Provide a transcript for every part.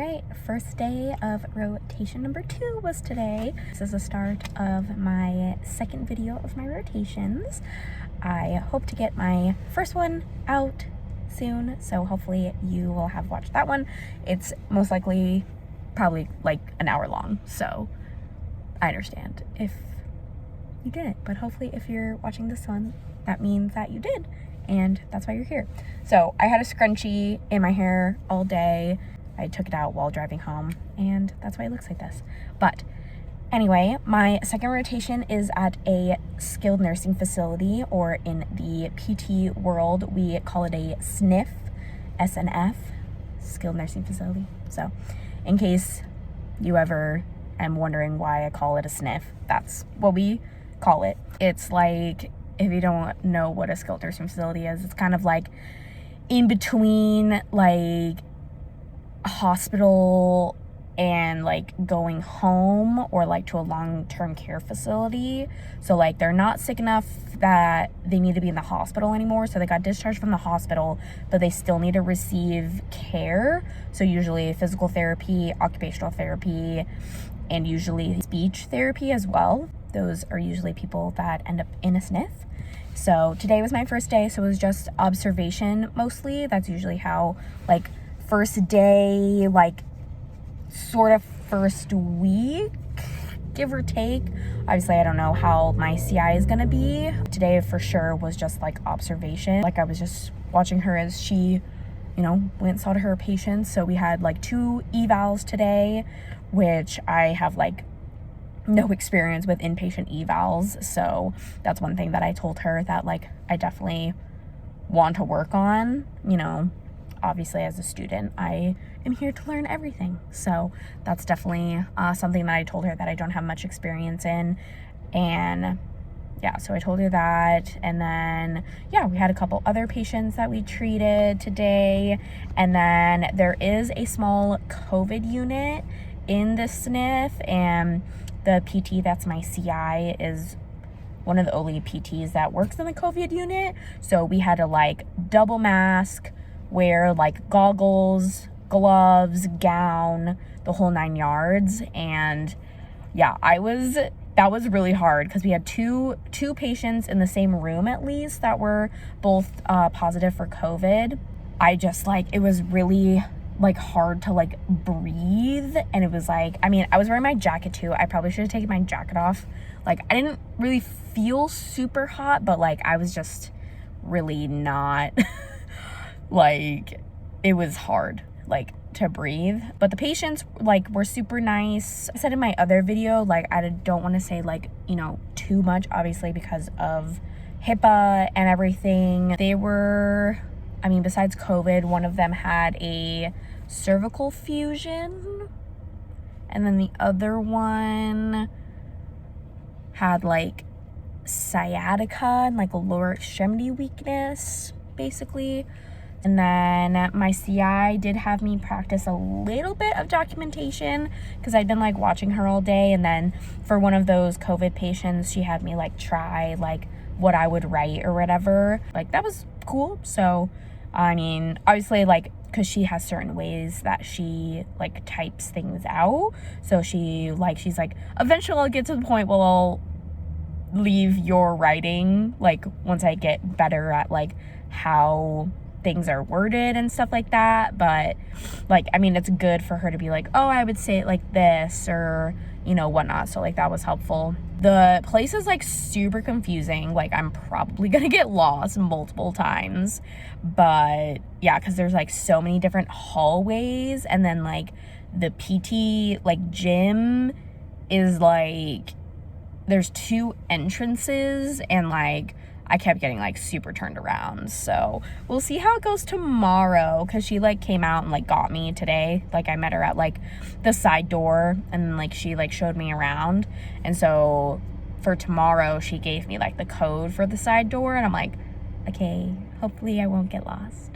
right, first day of rotation number 2 was today. This is the start of my second video of my rotations. I hope to get my first one out soon, so hopefully you will have watched that one. It's most likely probably like an hour long, so I understand if you didn't, but hopefully if you're watching this one, that means that you did, and that's why you're here. So I had a scrunchie in my hair all day. I took it out while driving home, and that's why it looks like this. But anyway, my second rotation is at a skilled nursing facility, or in the PT world, we call it a SNF, SNF, skilled nursing facility. So in case you ever am wondering why I call it a SNF, that's what we call it. It's like, if you don't know what a skilled nursing facility is, it's kind of like in between like a hospital and like going home, or like to a long-term care facility. So like they're not sick enough that they need to be in the hospital anymore, so they got discharged from the hospital, but they still need to receive care. So usually physical therapy, occupational therapy, and usually speech therapy as well. Those are usually people that end up in a SNF. So today was my first day, so it was just observation mostly. That's usually how, like, first day, like, sort of first week, give or take. Obviously, I don't know how my CI is gonna be. Today for sure was just like observation. Like, I was just watching her as she, you know, went and saw to her patients. So we had like 2 evals today, which I have like no experience with inpatient evals. So that's one thing that I told her that like I definitely want to work on. You know, obviously as a student, I am here to learn everything. So that's definitely something that I told her that I don't have much experience in. And yeah, so I told her that. And then, yeah, we had a couple other patients that we treated today. And then there is a small COVID unit in the SNF, and the PT that's my CI is one of the only PTs that works in the COVID unit. So we had to like double mask, wear like goggles, gloves, gown, the whole 9 yards. And yeah, that was really hard because we had two patients in the same room at least that were both positive for COVID. I just like, it was really like hard to like breathe, and it was like, I mean, I was wearing my jacket too. I probably should have taken my jacket off. Like, I didn't really feel super hot, but like I was just really not like, it was hard like to breathe. But the patients like were super nice. I said in my other video, like, I don't want to say like, you know, too much, obviously because of HIPAA and everything. They were, I mean, besides COVID, one of them had a cervical fusion, and then the other one had like sciatica and like a lower extremity weakness, basically. And then my CI did have me practice a little bit of documentation because I'd been like watching her all day. And then for one of those COVID patients, she had me like try like what I would write or whatever. Like, that was cool. So I mean, obviously, like, because she has certain ways that she like types things out. So she's like, eventually I'll get to the point where I'll leave your writing, like, once I get better at like how things are worded and stuff like that. But like, I mean, it's good for her to be like, oh, I would say it like this, or, you know, whatnot. So like, that was helpful. The place is like super confusing. Like, I'm probably gonna get lost multiple times, but yeah, because there's like so many different hallways. And then like the PT like gym is like, there's 2 entrances, and like I kept getting like super turned around. So we'll see how it goes tomorrow, because she like came out and like got me today. Like, I met her at like the side door, and like she like showed me around. And so for tomorrow, she gave me like the code for the side door, and I'm like, okay, hopefully I won't get lost.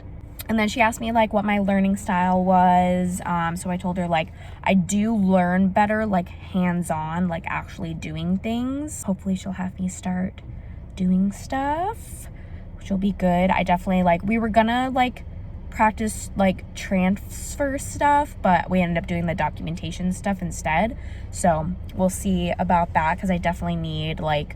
And then she asked me like what my learning style was. So I told her like I do learn better like hands-on, like actually doing things. Hopefully she'll have me start doing stuff, which will be good. I definitely like, we were gonna like practice like transfer stuff, but we ended up doing the documentation stuff instead. So we'll see about that, because I definitely need like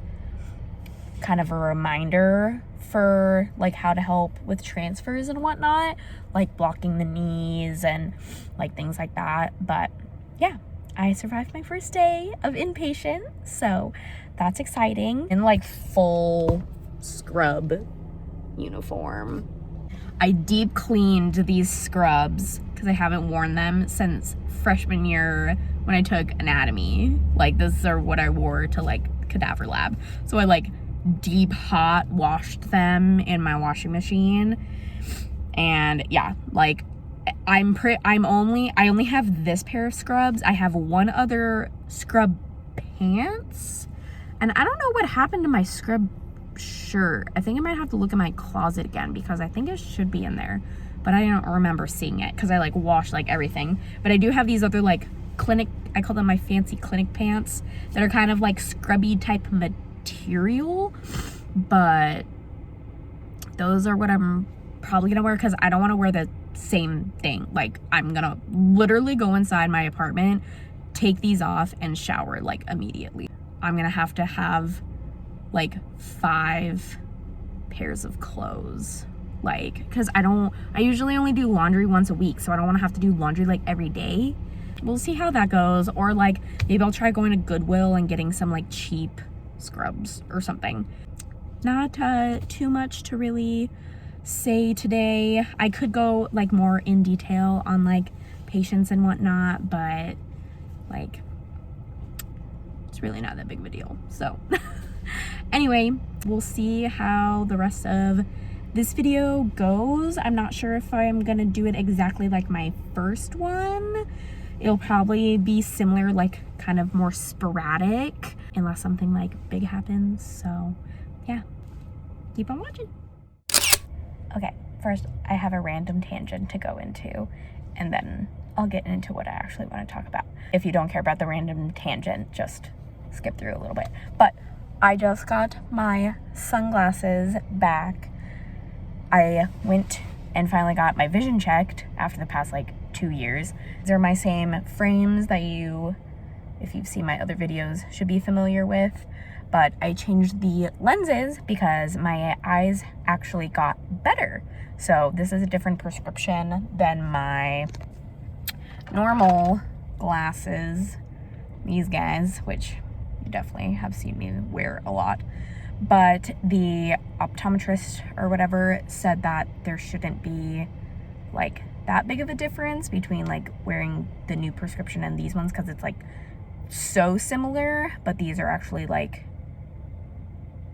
kind of a reminder for like how to help with transfers and whatnot, like blocking the knees and like things like that. But yeah, I survived my first day of inpatient, so that's exciting. In like full scrub uniform. I deep cleaned these scrubs because I haven't worn them since freshman year when I took anatomy. Like, these are what I wore to like cadaver lab. So I like deep hot washed them in my washing machine. And yeah, like I only have this pair of scrubs. I have one other scrub pants, and I don't know what happened to my scrub shirt. I think I might have to look in my closet again, because I think it should be in there, but I don't remember seeing it because I like washed like everything. But I do have these other like clinic, I call them my fancy clinic pants, that are kind of like scrubby type material, but those are what I'm probably gonna wear, because I don't want to wear the same thing. Like, I'm gonna literally go inside my apartment, take these off, and shower like immediately. I'm gonna have to have like 5 pairs of clothes, like, because I usually only do laundry once a week, so I don't want to have to do laundry like every day. We'll see how that goes. Or like maybe I'll try going to Goodwill and getting some like cheap scrubs or something. Not too much to really say today. I could go like more in detail on like patients and whatnot, but like it's really not that big of a deal. So anyway, we'll see how the rest of this video goes. I'm not sure if I'm gonna do it exactly like my first one. It'll probably be similar, like kind of more sporadic, unless something like big happens. So yeah, keep on watching. Okay, first I have a random tangent to go into, and then I'll get into what I actually want to talk about. If you don't care about the random tangent, just skip through a little bit. But I just got my sunglasses back. I went and finally got my vision checked after the past like 2 years. These are my same frames that you, if you've seen my other videos, should be familiar with. But I changed the lenses because my eyes actually got better. So this is a different prescription than my normal glasses, these guys, which you definitely have seen me wear a lot. But the optometrist or whatever said that there shouldn't be like that big of a difference between like wearing the new prescription and these ones, because it's like so similar, but these are actually like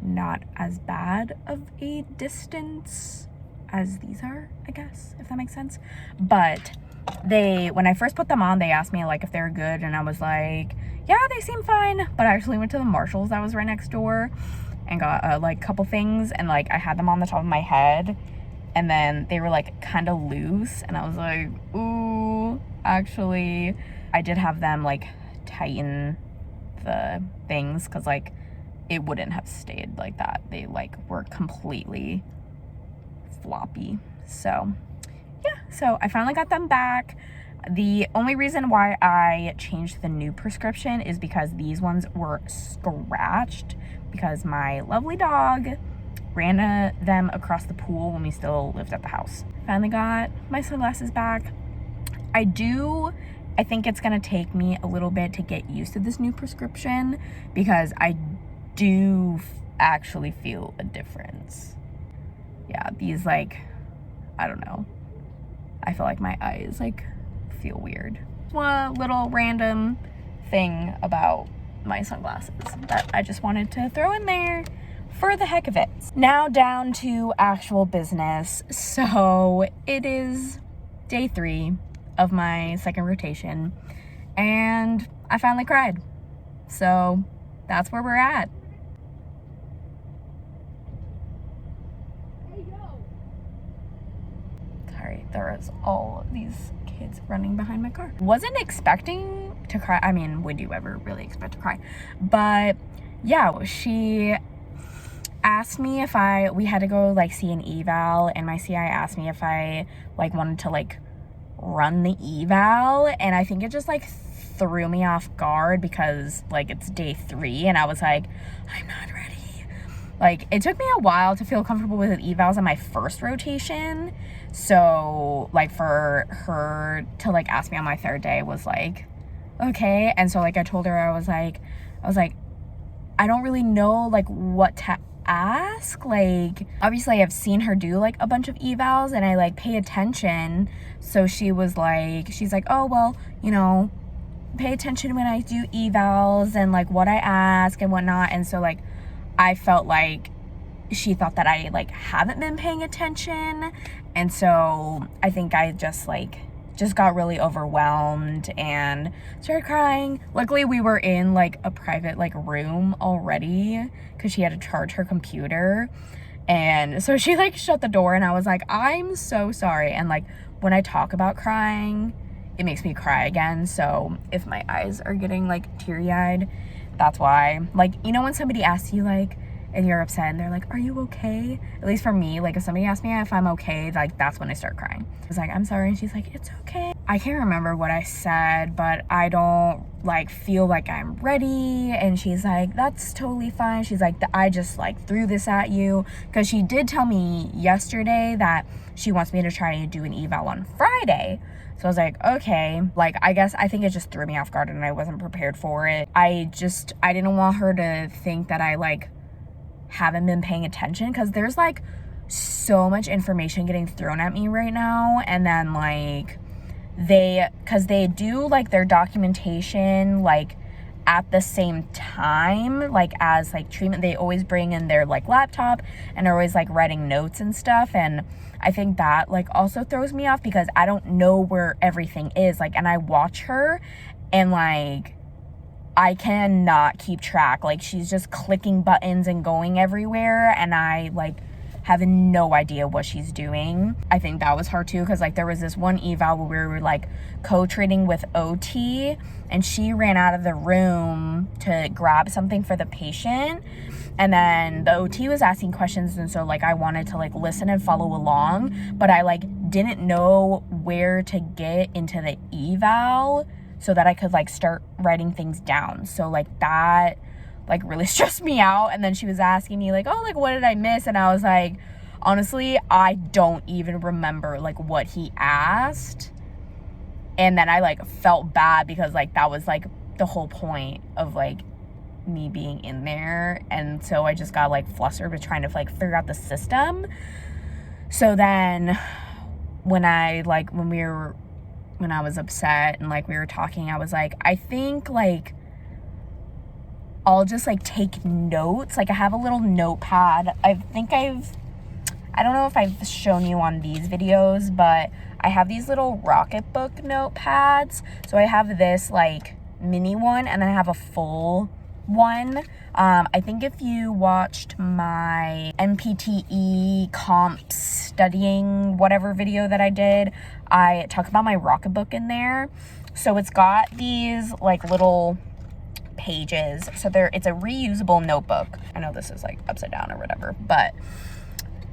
not as bad of a distance as these are, I guess, if that makes sense. But when I first put them on, they asked me like if they were good, and I was like, yeah, they seem fine. But I actually went to the Marshalls that was right next door and got like a couple things, and like I had them on the top of my head, and then they were like kind of loose, and I was like, ooh, actually I did have them like tighten the things, because like it wouldn't have stayed like that. They like were completely floppy. So yeah, so I finally got them back. The only reason why I changed the new prescription is because these ones were scratched, because my lovely dog ran them across the pool when we still lived at the house. Finally got my sunglasses back. I think it's gonna take me a little bit to get used to this new prescription, because I do actually feel a difference. Yeah, these like, I don't know, I feel like my eyes like feel weird. One little random thing about my sunglasses that I just wanted to throw in there for the heck of it. Now down to actual business. So it is day 3 of my second rotation, and I finally cried. So that's where we're at. Sorry, there was all of these kids running behind my car. Wasn't expecting to cry. I mean, would you ever really expect to cry? But yeah, she asked me if we had to go like see an eval, and my CI asked me if I like wanted to like run the eval, and I think it just like threw me off guard because like it's day 3 and I was like, I'm not ready. Like, it took me a while to feel comfortable with evals on my first rotation, so like for her to like ask me on my 3rd day was like, okay. And so like I told her, I was like I don't really know like what to ask. Like, obviously I've seen her do like a bunch of evals and I like pay attention. So she's like, oh well, you know, pay attention when I do evals and like what I ask and whatnot. And so like I felt like she thought that I like haven't been paying attention, and so I think I just got really overwhelmed and started crying. Luckily we were in like a private like room already because she had to charge her computer, and so she like shut the door, and I was like, I'm so sorry. And like when I talk about crying, it makes me cry again, so if my eyes are getting like teary-eyed, that's why. Like, you know when somebody asks you like and you're upset and they're like, are you okay? At least for me, like if somebody asks me if I'm okay, like that's when I start crying. I was like, I'm sorry, and she's like, it's okay. I can't remember what I said, but I don't like feel like I'm ready. And she's like, that's totally fine. She's like, I just like threw this at you, because she did tell me yesterday that she wants me to try to do an eval on Friday. So I was like, okay. Like, I think it just threw me off guard and I wasn't prepared for it. I didn't want her to think that I like haven't been paying attention, because there's like so much information getting thrown at me right now. And then like because they do like their documentation like at the same time like as like treatment, they always bring in their like laptop and are always like writing notes and stuff. And I think that like also throws me off because I don't know where everything is. Like, and I watch her and like I cannot keep track. Like, she's just clicking buttons and going everywhere, and I like have no idea what she's doing. I think that was hard too, because like there was this one eval where we were like co-treating with OT, and she ran out of the room to grab something for the patient, and then the OT was asking questions, and so like I wanted to like listen and follow along, but I like didn't know where to get into the eval so that I could like start writing things down. So like that like really stressed me out. And then she was asking me like, oh, like what did I miss? And I was like, honestly, I don't even remember like what he asked. And then I like felt bad because like that was like the whole point of like me being in there. And so I just got like flustered with trying to like figure out the system. So then when I was upset and like we were talking, I was like, I think like I'll just like take notes. Like I have a little notepad. I don't know if I've shown you on these videos, but I have these little Rocketbook notepads. So I have this like mini one, and then I have a full one. I think if you watched my NPTE comps studying whatever video that I did, I talk about my Rocketbook in there. So it's got these like little pages. So it's a reusable notebook. I know this is like upside down or whatever, but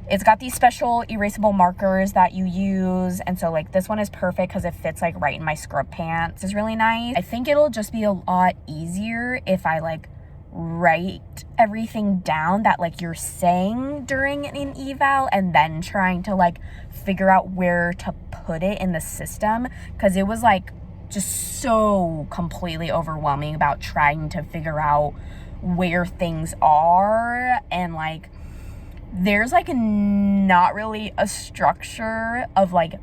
it's got these special erasable markers that you use. And so like this one is perfect because it fits like right in my scrub pants. It's really nice. I think it'll just be a lot easier if I like write everything down that like you're saying during an eval, and then trying to like figure out where to put it in the system, because it was like just so completely overwhelming about trying to figure out where things are. And like there's like not really a structure of like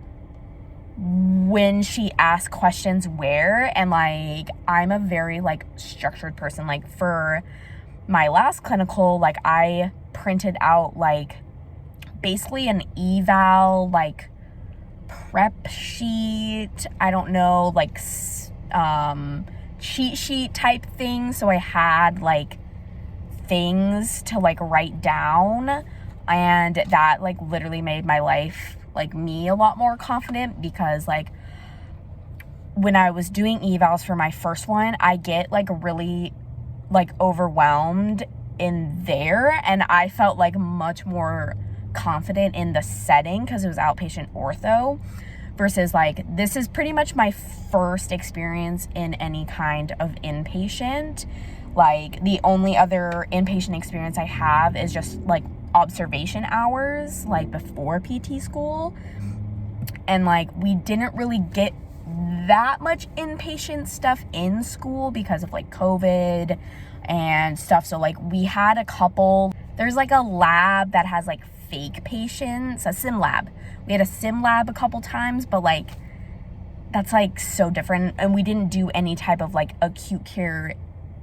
when she asks questions where, and like I'm a very like structured person. Like for my last clinical, like I printed out like basically an eval like prep sheet, I don't know, like cheat sheet type thing. So I had like things to like write down, and that like literally made my life, like me, a lot more confident, because like when I was doing evals for my first one, I get like really like overwhelmed in there, and I felt like much more confident in the setting because it was outpatient ortho versus like this is pretty much my first experience in any kind of inpatient. Like the only other inpatient experience I have is just like observation hours like before PT school, and like we didn't really get that much inpatient stuff in school because of like COVID and stuff. So like we had a couple, there's like a lab that has like fake patients, a sim lab. We had a sim lab a couple times, but like that's like so different, and we didn't do any type of like acute care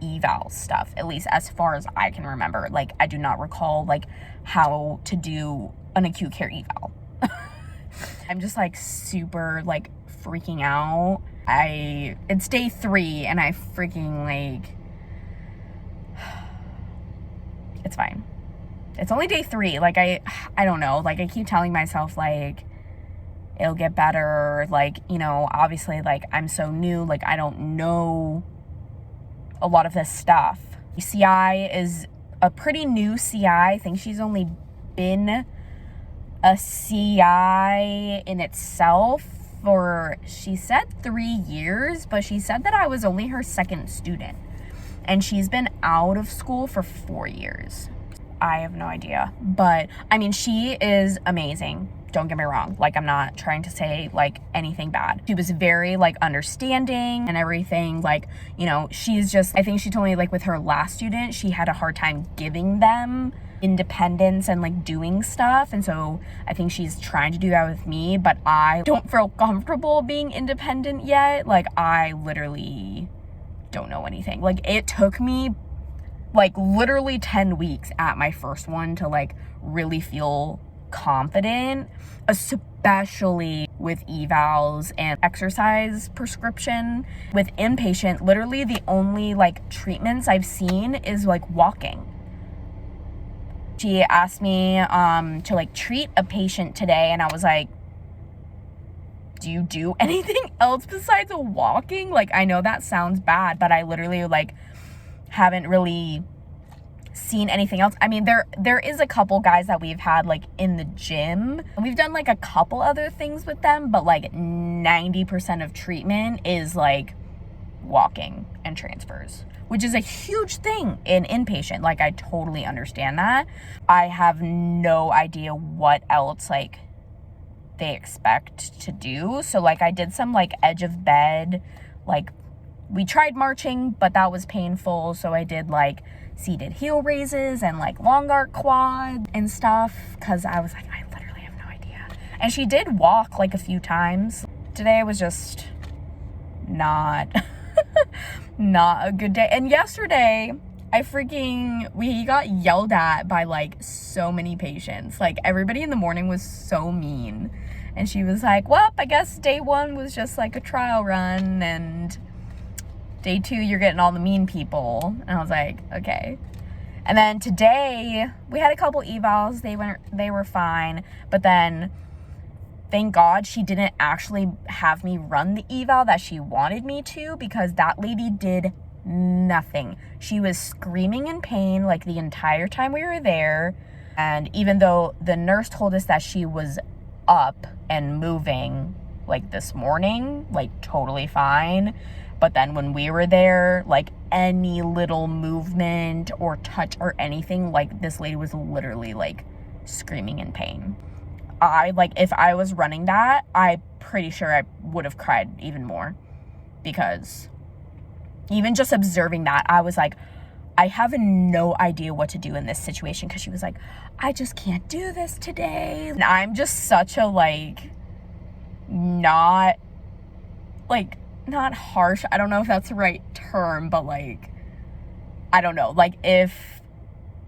eval stuff, at least as far as I can remember. Like I do not recall like how to do an acute care eval. I'm just like super like freaking out. It's day 3 and I freaking like, it's fine. It's only day 3. Like I don't know, like I keep telling myself like it'll get better, like, you know, obviously like I'm so new, like I don't know a lot of this stuff. CI is a pretty new CI. I think she's only been a CI in itself for, she said 3 years, but she said that I was only her second student, and she's been out of school for 4 years. I have no idea, but I mean, she is amazing. Don't get me wrong. Like, I'm not trying to say like anything bad. She was very like understanding and everything. Like, you know, she's just, I think she told me like with her last student, she had a hard time giving them independence and like doing stuff. And so I think she's trying to do that with me, but I don't feel comfortable being independent yet. Like, I literally don't know anything. Like, it took me like literally 10 weeks at my first one to like really feel confident, especially with evals and exercise prescription. With inpatient, literally the only like treatments I've seen is like walking. She asked me to like treat a patient today, and I was like, do you do anything else besides walking? Like, I know that sounds bad, but I literally like haven't really seen anything else. I mean, there is a couple guys that we've had like in the gym. We've done like a couple other things with them, but like 90% of treatment is like walking and transfers, which is a huge thing in inpatient. Like, I totally understand that. I have no idea what else like they expect to do. So like I did some like edge of bed, like we tried marching, but that was painful. So I did like seated heel raises and like long arc quad and stuff, because I was like, I literally have no idea. And she did walk like a few times. Today was just not not a good day. And yesterday we got yelled at by like so many patients. Like, everybody in the morning was so mean, and she was like, well, I guess day 1 was just like a trial run, and day 2 you're getting all the mean people. And I was like, okay. And then today we had a couple evals. They were fine, but then thank God she didn't actually have me run the eval that she wanted me to, because that lady did nothing. She was screaming in pain like the entire time we were there. And even though the nurse told us that she was up and moving like this morning, like totally fine, but then when we were there, like any little movement or touch or anything, like this lady was literally like screaming in pain. If I was running that, I'm pretty sure I would have cried even more, because even just observing that, I was like, I have no idea what to do in this situation, because she was like, I just can't do this today. And I'm just such a like, not harsh, I don't know if that's the right term, but like, I don't know, like if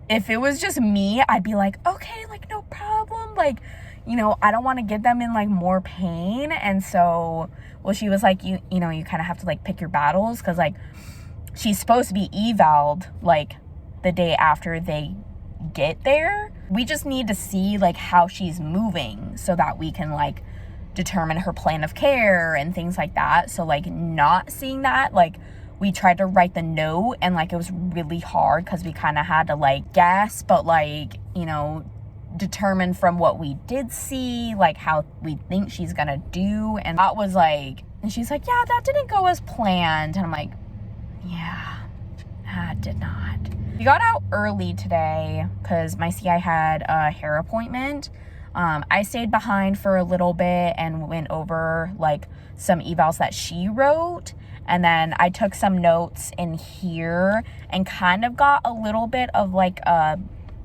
it was just me, I'd be like, okay, like no problem, like, you know, I don't want to get them in like more pain. And so, well, she was like, you know, you kind of have to like pick your battles, because like she's supposed to be eval'd like the day after they get there. We just need to see like how she's moving so that we can like determine her plan of care and things like that. So like not seeing that, like we tried to write the note, and like it was really hard because we kind of had to like guess, but like, you know, determine from what we did see, like how we think she's gonna do. And that was like, and she's like, yeah, that didn't go as planned. And I'm like, yeah, that did not. We got out early today because my CI had a hair appointment. I stayed behind for a little bit and went over like some evals that she wrote. And then I took some notes in here and kind of got a little bit of like a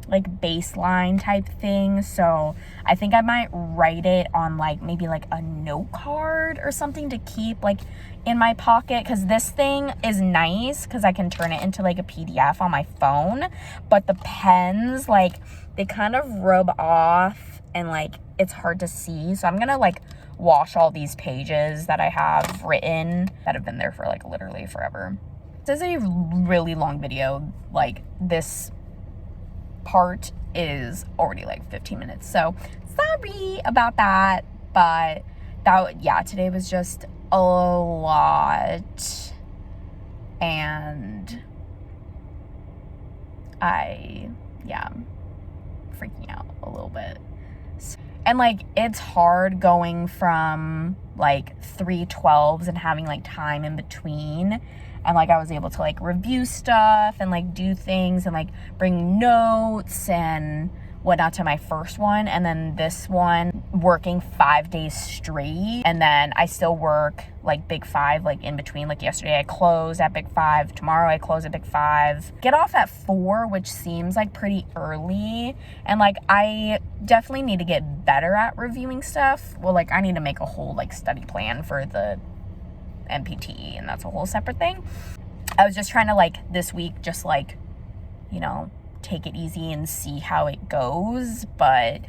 baseline type thing. So I think I might write it on like maybe like a note card or something to keep like in my pocket, because this thing is nice because I can turn it into like a PDF on my phone, but the pens, like they kind of rub off and like it's hard to see. So I'm gonna like wash all these pages that I have written that have been there for like literally forever. This is a really long video. Like this part is already like 15 minutes, so sorry about that. But that, yeah, today was just a lot, and I'm freaking out a little bit. And like it's hard going from like 3/12s and having like time in between, and like I was able to like review stuff and like do things and like bring notes and whatnot to my first one, and then this one working 5 days straight, and then I still work like Big 5 like in between. Like yesterday I closed at Big 5, tomorrow I close at Big 5, get off at 4, which seems like pretty early. And like I definitely need to get better at reviewing stuff. Well, like I need to make a whole like study plan for the MPTE, and that's a whole separate thing. I was just trying to like this week just like, you know, take it easy and see how it goes. But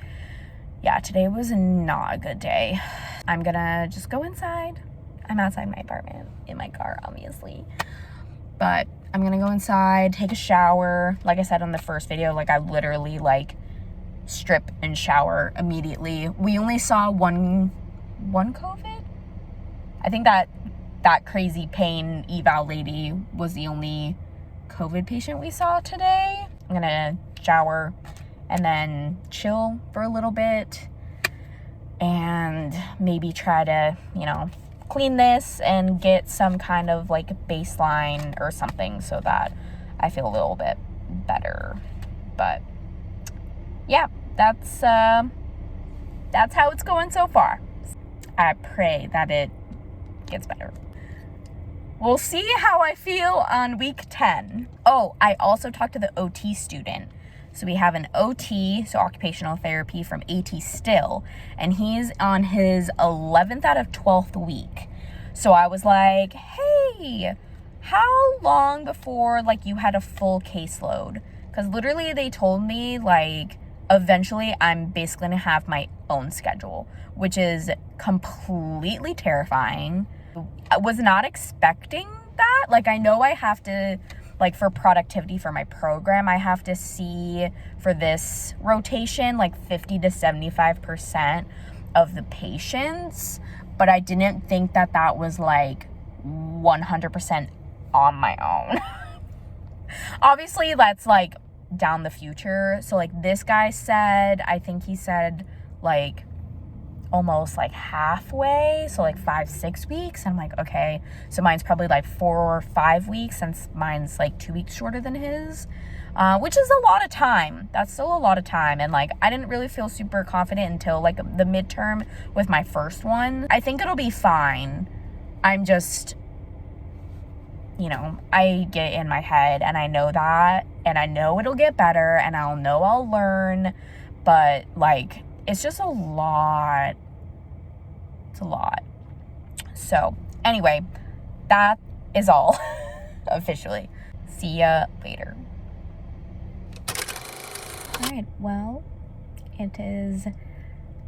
yeah, today was not a good day. I'm gonna just go inside. I'm outside my apartment in my car, obviously, but I'm gonna go inside, take a shower. Like I said on the first video, like I literally like strip and shower immediately. We only saw one COVID. I think that crazy pain eval lady was the only COVID patient we saw today. I'm gonna shower and then chill for a little bit and maybe try to, you know, clean this and get some kind of like baseline or something so that I feel a little bit better. But yeah, that's how it's going so far. I pray that it gets better. We'll see how I feel on week 10. Oh, I also talked to the OT student. So we have an OT, so occupational therapy from AT still, and he's on his 11th out of 12th week. So I was like, hey, how long before like you had a full caseload? Because literally they told me like eventually I'm basically gonna have my own schedule, which is completely terrifying. I was not expecting that. Like I know I have to, like for productivity for my program, I have to see for this rotation like 50 to 75% of the patients, but I didn't think that that was like 100% on my own. Obviously that's like down the future. So like this guy said, I think he said like almost like halfway, so like 5-6 weeks. I'm like, okay, so mine's probably like 4 or 5 weeks, since mine's like 2 weeks shorter than his, which is a lot of time. That's still a lot of time. And like I didn't really feel super confident until like the midterm with my first one. I think it'll be fine. I'm just, you know, I get in my head and I know that, and I know it'll get better, and I'll learn, but like it's just a lot. It's a lot. So anyway, that is all officially. See ya later. All right, well, it is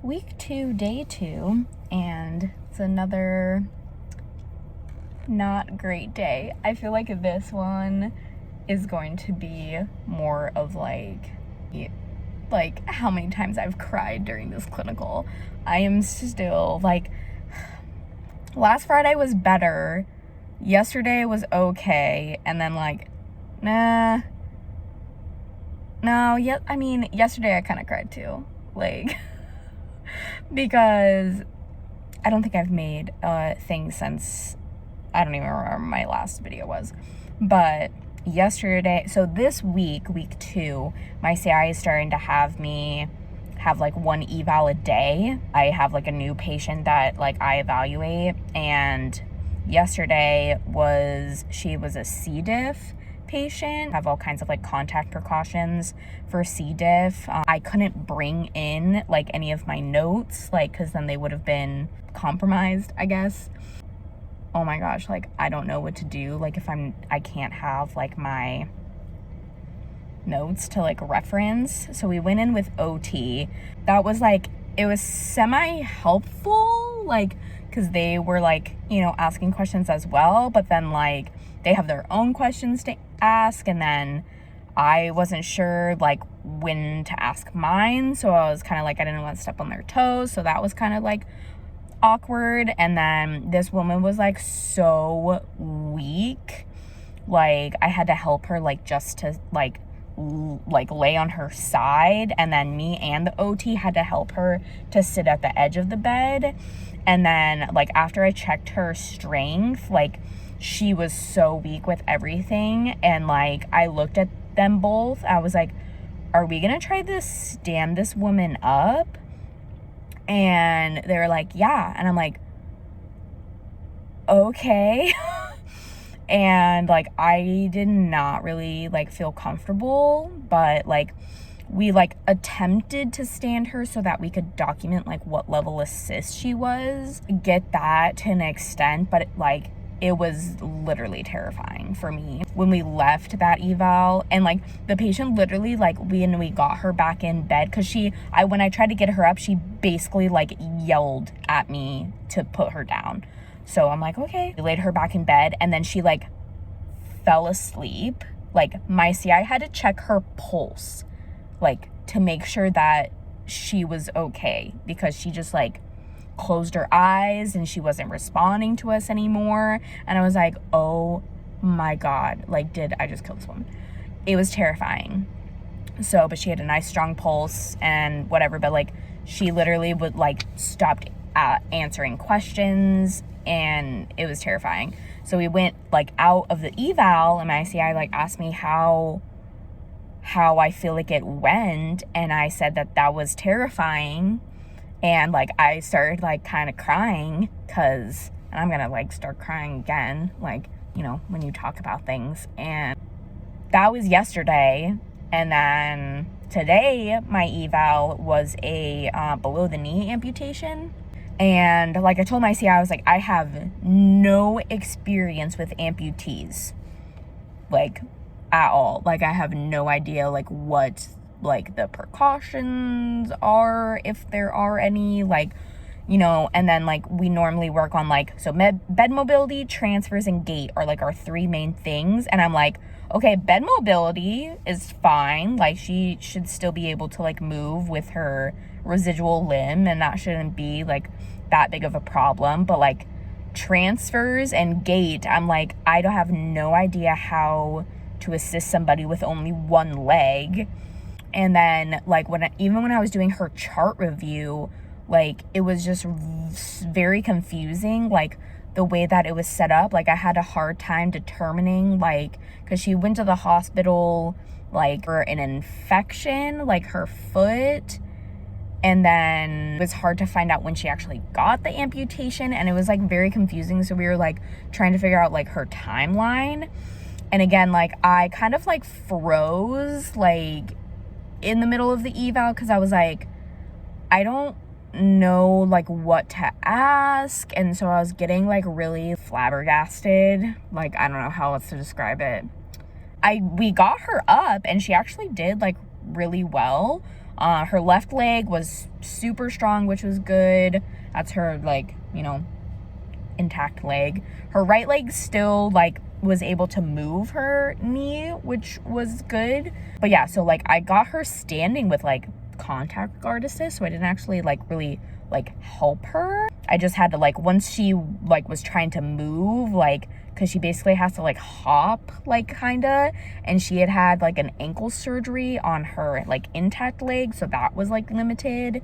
week 2, day 2, and it's another not great day. I feel like this one is going to be more of like how many times I've cried during this clinical. I am still like, last Friday was better, yesterday was okay, and then like, nah, no, yeah, I mean, yesterday I kind of cried too, like, because I don't think I've made things since, I don't even remember my last video was, but yesterday, so this week 2, my CI is starting to have me have like 1 eval a day. I have like a new patient that like I evaluate, and yesterday she was a C. diff patient. Have all kinds of like contact precautions for C. diff. I couldn't bring in like any of my notes, like, because then they would have been compromised, I guess. Oh my gosh, like, I don't know what to do, like, if I can't have like my notes to like reference. So we went in with OT. That was like, it was semi helpful, like, because they were like, you know, asking questions as well, but then like they have their own questions to ask, and then I wasn't sure like when to ask mine, so I was kind of like, I didn't want to step on their toes, so that was kind of like awkward. And then this woman was like so weak, like I had to help her like just to like lay on her side, and then me and the OT had to help her to sit at the edge of the bed. And then like after I checked her strength, like she was so weak with everything, and like I looked at them both, I was like, are we gonna try to stand this woman up? And they were like, yeah. And I'm like, okay. And like I did not really like feel comfortable, but like we like attempted to stand her so that we could document like what level assist she was, get that to an extent, but it was literally terrifying for me when we left that eval. And like the patient literally, like when we got her back in bed, because when I tried to get her up, she basically like yelled at me to put her down. So I'm like, okay. We laid her back in bed, and then she like fell asleep. Like my CI had to check her pulse, like to make sure that she was okay, because she just like closed her eyes and she wasn't responding to us anymore. And I was like, oh my God, like, did I just kill this woman? It was terrifying. So, but she had a nice strong pulse and whatever, but like she literally would like stopped answering questions, and it was terrifying. So we went like out of the eval, and my CI like asked me how I feel like it went, and I said that was terrifying. And like I started like kind of crying, and I'm gonna like start crying again, like, you know, when you talk about things. And that was yesterday. And then today my eval was a below the knee amputation. And like I told my CI, I was like, I have no experience with amputees, like at all. Like I have no idea like what like the precautions are, if there are any, like, you know. And then like we normally work on like, so bed mobility, transfers, and gait are like our 3 main things. And I'm like, okay, bed mobility is fine, like she should still be able to like move with her residual limb, and that shouldn't be like that big of a problem. But like transfers and gait, I'm like, I don't have no idea how to assist somebody with only 1 leg. And then like even when I was doing her chart review, like it was just very confusing, like the way that it was set up. Like I had a hard time determining, like, because she went to the hospital like for an infection, like her foot, and then it was hard to find out when she actually got the amputation, and it was like very confusing. So we were like trying to figure out like her timeline. And again, like I kind of like froze like in the middle of the eval, because I was like, I don't know like what to ask. And so I was getting like really flabbergasted, like I don't know how else to describe it. We got her up, and she actually did like really well. Her left leg was super strong, which was good. That's her like, you know, intact leg. Her right leg still like was able to move her knee, which was good. But yeah, so like I got her standing with like contact guard assist, so I didn't actually like really like help her. I just had to like, once she like was trying to move, like because she basically has to like hop, like kinda, and she had like an ankle surgery on her like intact leg, so that was like limited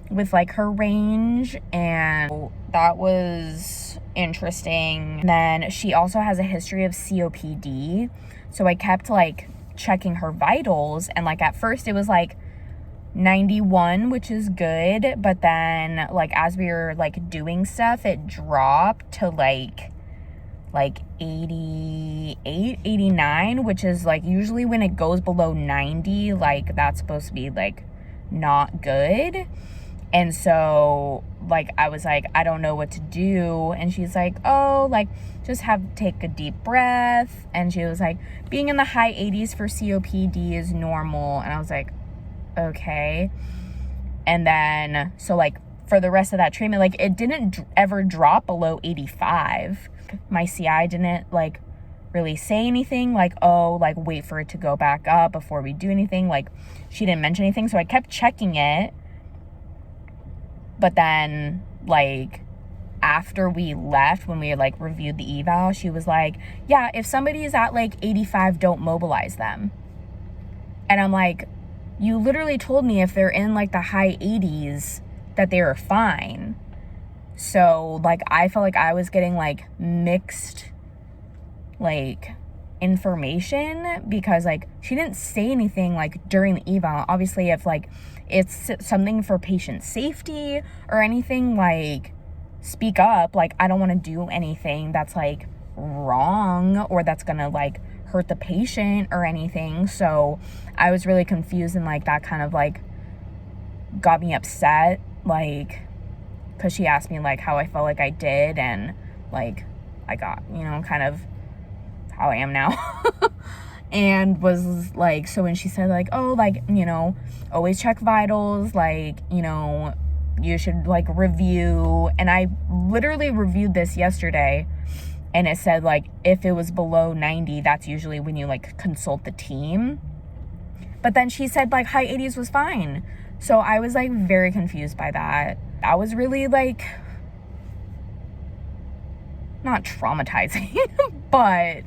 with like her range, and that was interesting. And then she also has a history of COPD, so I kept like checking her vitals, and like at first it was like 91, which is good, but then like as we were like doing stuff, it dropped to like 88, 89, which is like usually when it goes below 90, like that's supposed to be like not good. And so like I was like, I don't know what to do, and she's like, oh, like just take a deep breath. And she was like, being in the high 80s for COPD is normal. And I was like, okay. And then so like for the rest of that treatment, like it didn't ever drop below 85. My CI didn't like really say anything like, oh, like wait for it to go back up before we do anything. Like she didn't mention anything, so I kept checking it. But then like after we left, when we like reviewed the eval, she was like, yeah, if somebody is at like 85, don't mobilize them. And I'm like, you literally told me if they're in like the high 80s that they were fine. So like I felt like I was getting like mixed like information, because like she didn't say anything like during the eval. Obviously if like it's something for patient safety or anything, like speak up. Like I don't want to do anything that's like wrong or that's gonna like hurt the patient or anything. So I was really confused, and like that kind of like got me upset, like because she asked me like how I felt like I did, and like I got, you know, kind of how I am now. And was like, so when she said like, oh, like, you know, always check vitals, like, you know, you should like review. And I literally reviewed this yesterday, and it said like if it was below 90, that's usually when you like consult the team. But then she said like high 80s was fine. So I was like very confused by that. That was really like not traumatizing, but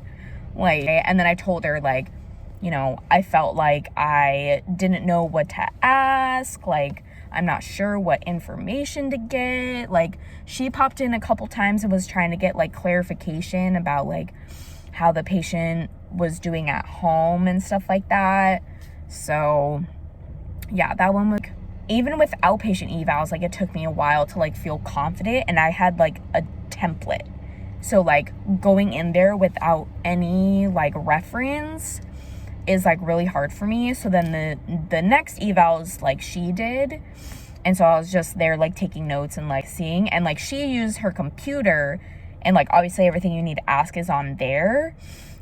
like, and then I told her like, you know, I felt like I didn't know what to ask, like I'm not sure what information to get. Like she popped in a couple times and was trying to get like clarification about like how the patient was doing at home and stuff like that. So yeah, that one was, even with outpatient evals, like it took me a while to like feel confident, and I had like a template. So like going in there without any like reference is like really hard for me. So then the next evals like she did, and so I was just there like taking notes and like seeing, and like she used her computer, and like obviously everything you need to ask is on there,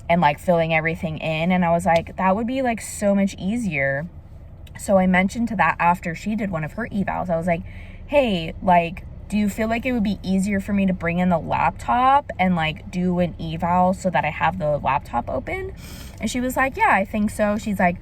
and like filling everything in. And I was like, that would be like so much easier. So I mentioned to that after she did one of her evals, I was like, hey, like, do you feel like it would be easier for me to bring in the laptop and like do an eval so that I have the laptop open? And she was like, yeah, I think so. She's like,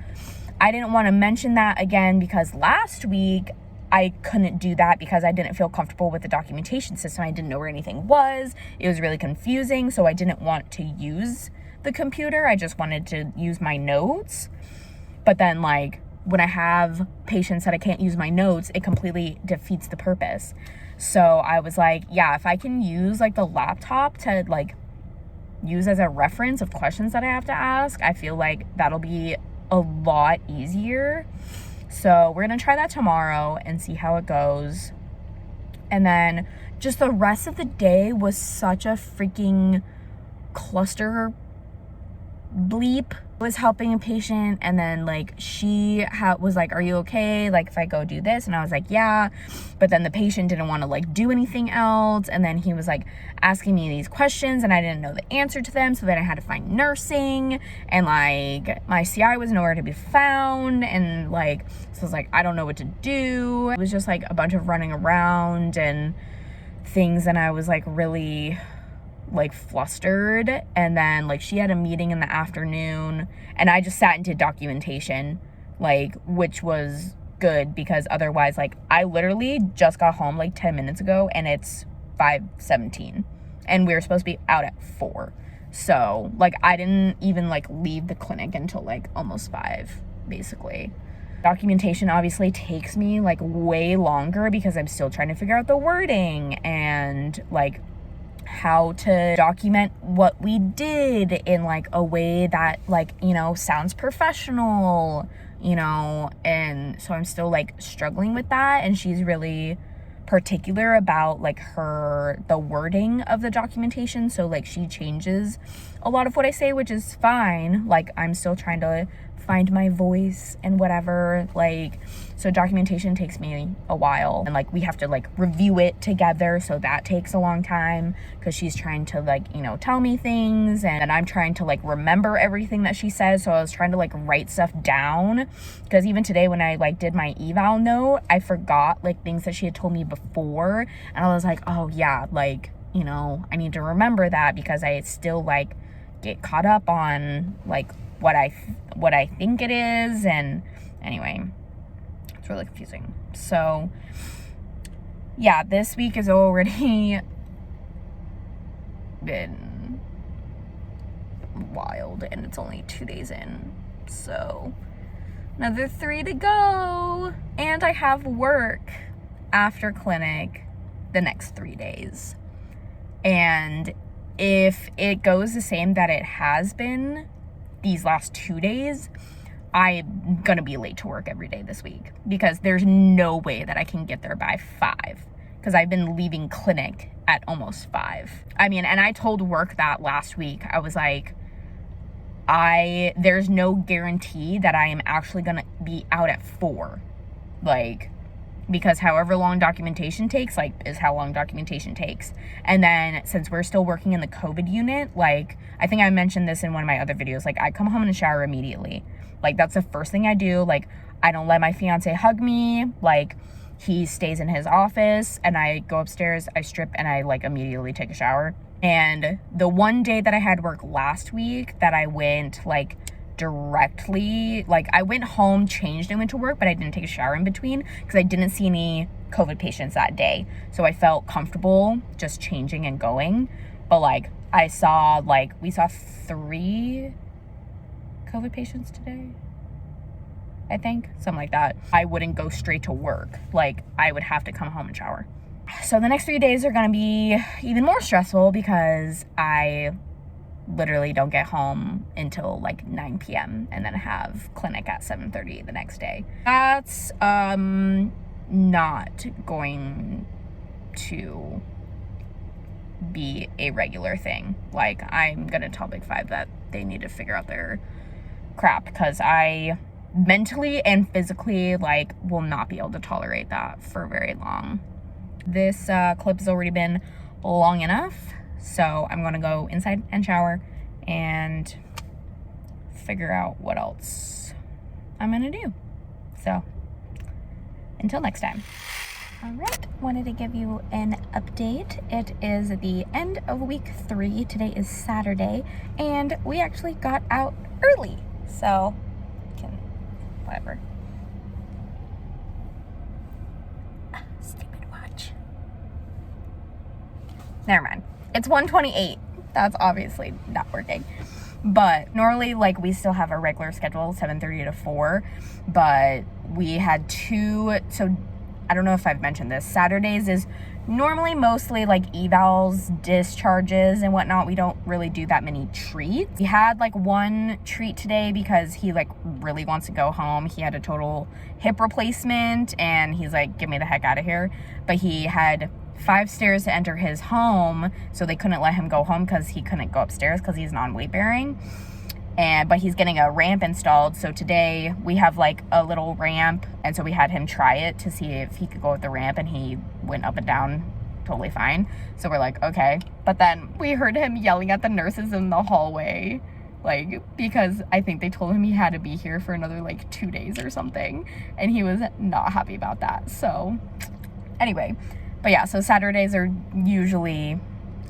I didn't want to mention that again because last week I couldn't do that because I didn't feel comfortable with the documentation system. I didn't know where anything was. It was really confusing. So I didn't want to use the computer. I just wanted to use my notes. But then like when I have patients that I can't use my notes, it completely defeats the purpose. So I was like, yeah, if I can use like the laptop to like use as a reference of questions that I have to ask, I feel like that'll be a lot easier. So we're gonna try that tomorrow and see how it goes. And then just the rest of the day was such a freaking cluster bleep. I was helping a patient, and then like she was like, are you okay, like if I go do this? And I was like, yeah. But then the patient didn't want to like do anything else, and then he was like asking me these questions and I didn't know the answer to them, so then I had to find nursing, and like my CI was nowhere to be found, and like so I was like, I don't know what to do. It was just like a bunch of running around and things, and I was like really like flustered. And then like she had a meeting in the afternoon, and I just sat and did documentation, like, which was good because otherwise like I literally just got home like 10 minutes ago and it's 5:17 and we were supposed to be out at 4. So like I didn't even like leave the clinic until like almost 5, basically. Documentation obviously takes me like way longer because I'm still trying to figure out the wording and like how to document what we did in like a way that like, you know, sounds professional, you know. And so I'm still like struggling with that, and she's really particular about like the wording of the documentation, so like she changes a lot of what I say, which is fine. Like I'm still trying to find my voice and whatever, like, so documentation takes me a while, and like we have to like review it together, so that takes a long time because she's trying to like, you know, tell me things, and I'm trying to like remember everything that she says. So I was trying to like write stuff down, because even today when I like did my eval note, I forgot like things that she had told me before, and I was like, oh yeah, like, you know, I need to remember that, because I still like get caught up on like what I think it is. And anyway, it's really confusing. So yeah, this week has already been wild, and it's only 2 days in, so another 3 to go, and I have work after clinic the next 3 days. And if it goes the same that it has been these last 2 days, I'm gonna be late to work every day this week, because there's no way that I can get there by 5, because I've been leaving clinic at almost 5. I mean, and I told work that last week. I was like, there's no guarantee that I am actually gonna be out at 4, like, because however long documentation takes, like, is how long documentation takes. And then since we're still working in the COVID unit, like, I think I mentioned this in one of my other videos, like, I come home and shower immediately. Like, that's the first thing I do. Like, I don't let my fiance hug me. Like, he stays in his office, and I go upstairs, I strip, and I like immediately take a shower. And the one day that I had work last week that I went like directly, like I went home, changed, and went to work, but I didn't take a shower in between because I didn't see any COVID patients that day. So I felt comfortable just changing and going. But like we saw 3 COVID patients today, I think, something like that. I wouldn't go straight to work. Like, I would have to come home and shower. So the next 3 days are gonna be even more stressful, because I literally don't get home until like 9 p.m. and then have clinic at 7:30 the next day. That's not going to be a regular thing. Like, I'm gonna tell Big Five that they need to figure out their crap, because I mentally and physically like will not be able to tolerate that for very long. This clip has already been long enough, so I'm gonna go inside and shower and figure out what else I'm gonna do. So until next time. All right, wanted to give you an update. It is the end of week 3. Today is Saturday, and we actually got out early, so whatever. Stupid watch. Never mind. It's 1:28. That's obviously not working. But normally, like, we still have our regular schedule, 7:30 to 4. But we had 2, so I don't know if I've mentioned this. Saturdays is normally mostly like evals, discharges, and whatnot. We don't really do that many treats. We had like 1 treat today because he like really wants to go home. He had a total hip replacement, and he's like, get me the heck out of here. But he had 5 stairs to enter his home, so they couldn't let him go home because he couldn't go upstairs because he's non-weight bearing. But he's getting a ramp installed, so today we have like a little ramp, and so we had him try it to see if he could go with the ramp, and he went up and down totally fine. So we're like, okay. But then we heard him yelling at the nurses in the hallway, like, because I think they told him he had to be here for another like 2 days or something, and he was not happy about that. So anyway, but yeah, so Saturdays are usually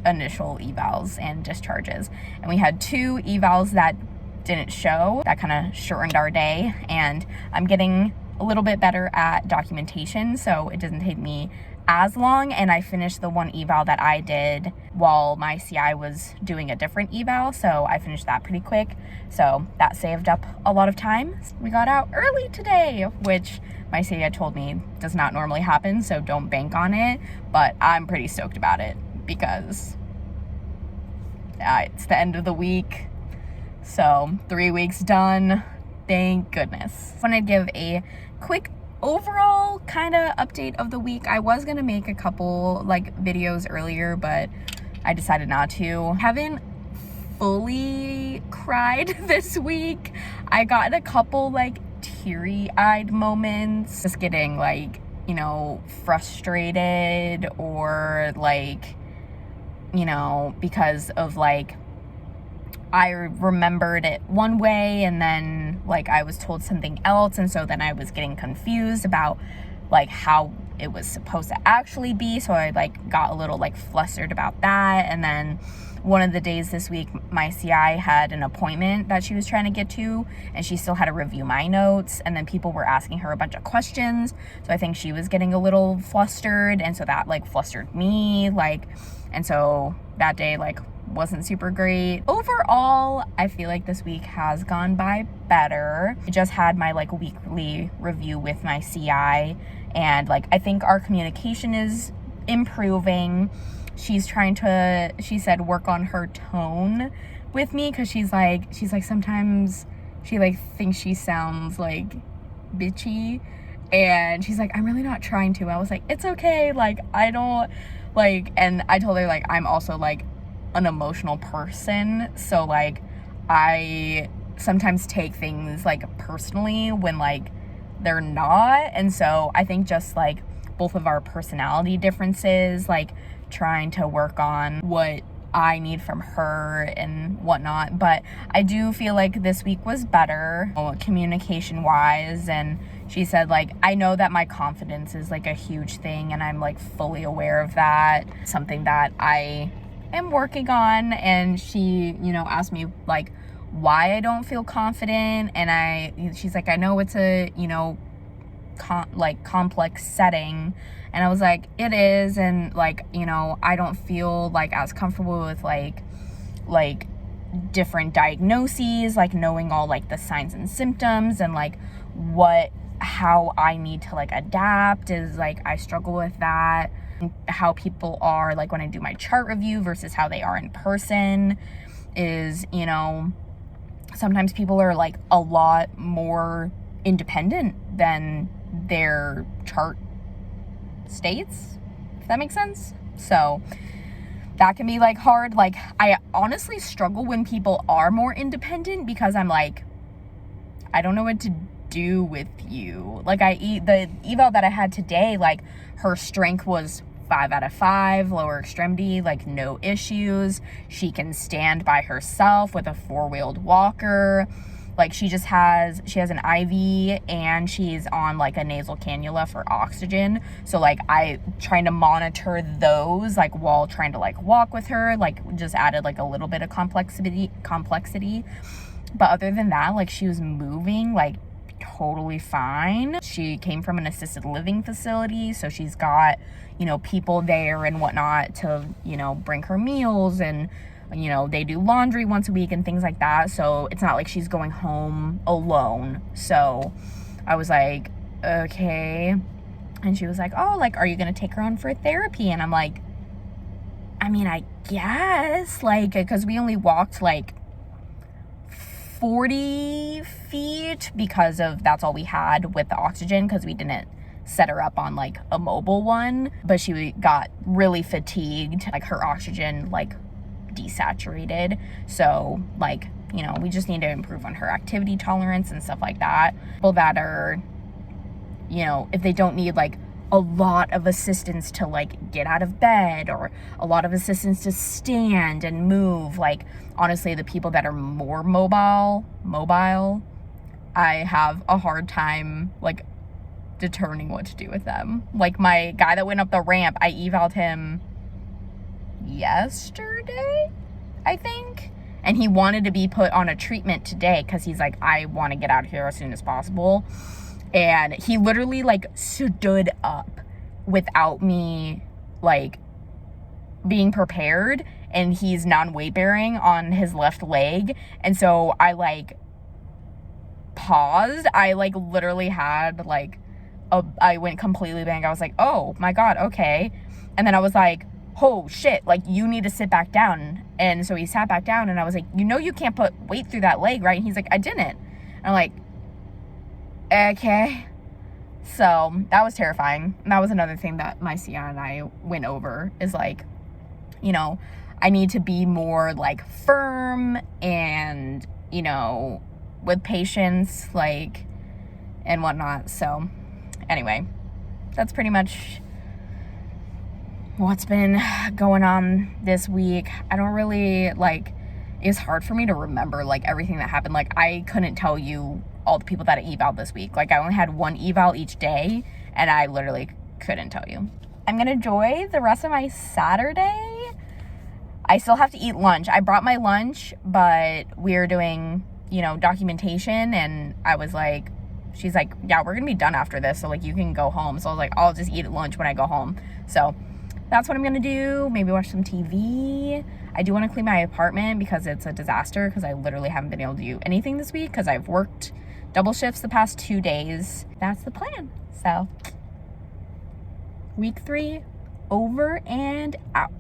initial evals and discharges, and we had 2 evals that didn't show. That kind of shortened our day, and I'm getting a little bit better at documentation, so it doesn't take me as long, and I finished the one eval that I did while my CI was doing a different eval, so I finished that pretty quick, so that saved up a lot of time. We got out early today, which my CI told me does not normally happen, so don't bank on it, but I'm pretty stoked about it because it's the end of the week, so 3 weeks done, thank goodness. I want to give a quick overall kind of update of the week. I was gonna make a couple like videos earlier, but I decided not to. Haven't fully cried this week. I got a couple like teary-eyed moments, just getting like, you know, frustrated, or like, you know, because of like I remembered it one way and then like I was told something else, and so then I was getting confused about like how it was supposed to actually be, so I like got a little like flustered about that. And then one of the days this week, my CI had an appointment that she was trying to get to, and she still had to review my notes, and then people were asking her a bunch of questions, so I think she was getting a little flustered, and so that like flustered me, like, and so that day like wasn't super great. Overall, I feel like this week has gone by better. I just had my like weekly review with my CI, and like I think our communication is improving. She's trying to, she said, work on her tone with me, because she's like sometimes she like thinks she sounds like bitchy, and she's like, I'm really not trying to. I was like, it's okay, like I don't like, and I told her like I'm also like an emotional person, so like I sometimes take things like personally when like they're not. And so I think just like both of our personality differences, like trying to work on what I need from her and whatnot. But I do feel like this week was better communication wise, and she said like, I know that my confidence is like a huge thing, and I'm like fully aware of that, something that I am working on. And she, you know, asked me like why I don't feel confident, and she's like, I know it's a, you know, complex setting, and I was like, it is, and like, you know, I don't feel like as comfortable with like different diagnoses, like knowing all like the signs and symptoms, and like how I need to like adapt is like, I struggle with that. How people are like when I do my chart review versus how they are in person is, you know, sometimes people are like a lot more independent than their chart states, if that makes sense. So that can be like hard. Like I honestly struggle when people are more independent, because I'm like, I don't know what to do with you. Like the eval that I had today, like her strength was 5 out of 5, lower extremity, like no issues. She can stand by herself with a 4-wheeled walker. Like she has an IV, and she's on like a nasal cannula for oxygen. So like I trying to monitor those like while trying to like walk with her, like just added like a little bit of complexity. But other than that, like she was moving like totally fine. She came from an assisted living facility, so she's got, you know, people there and whatnot to, you know, bring her meals, and you know, they do laundry once a week and things like that. So it's not like she's going home alone. So I was like, okay. And she was like, oh, like, are you gonna take her on for therapy? And I'm like, I mean, I guess, like, because we only walked like 40 feet because that's all we had with the oxygen, because we didn't set her up on like a mobile one. But she got really fatigued, like her oxygen like desaturated. So like, you know, we just need to improve on her activity tolerance and stuff like that. People that are, you know, if they don't need like a lot of assistance to like get out of bed, or a lot of assistance to stand and move, like honestly the people that are more mobile, I have a hard time like determining what to do with them. Like my guy that went up the ramp, I eval'd him yesterday, I think, and he wanted to be put on a treatment today, because he's like, I want to get out of here as soon as possible. And he literally like stood up without me like being prepared, and he's non-weight bearing on his left leg. And so I like paused. I like literally had like I went completely blank. I was like, oh my God, okay. And then I was like, oh shit, like you need to sit back down. And so he sat back down, and I was like, you know, you can't put weight through that leg, right? And he's like, I didn't. And I'm like, okay. So that was terrifying. And that was another thing that my CI and I went over, is like, you know, I need to be more like firm and, you know, with patience, like, and whatnot. So anyway, that's pretty much what's been going on this week. I don't really like, it's hard for me to remember like everything that happened. Like I couldn't tell you all the people that I eval this week. Like I only had one eval each day, and I literally couldn't tell you. I'm gonna enjoy the rest of my Saturday. I still have to eat lunch. I brought my lunch, but we're doing, you know, documentation, and I was like, she's like, yeah, we're gonna be done after this, so like you can go home. So I was like, I'll just eat at lunch when I go home. So that's what I'm gonna do. Maybe watch some TV. I do want to clean my apartment because it's a disaster, because I literally haven't been able to do anything this week because I've worked double shifts the past 2 days. That's the plan. So week 3 over and out.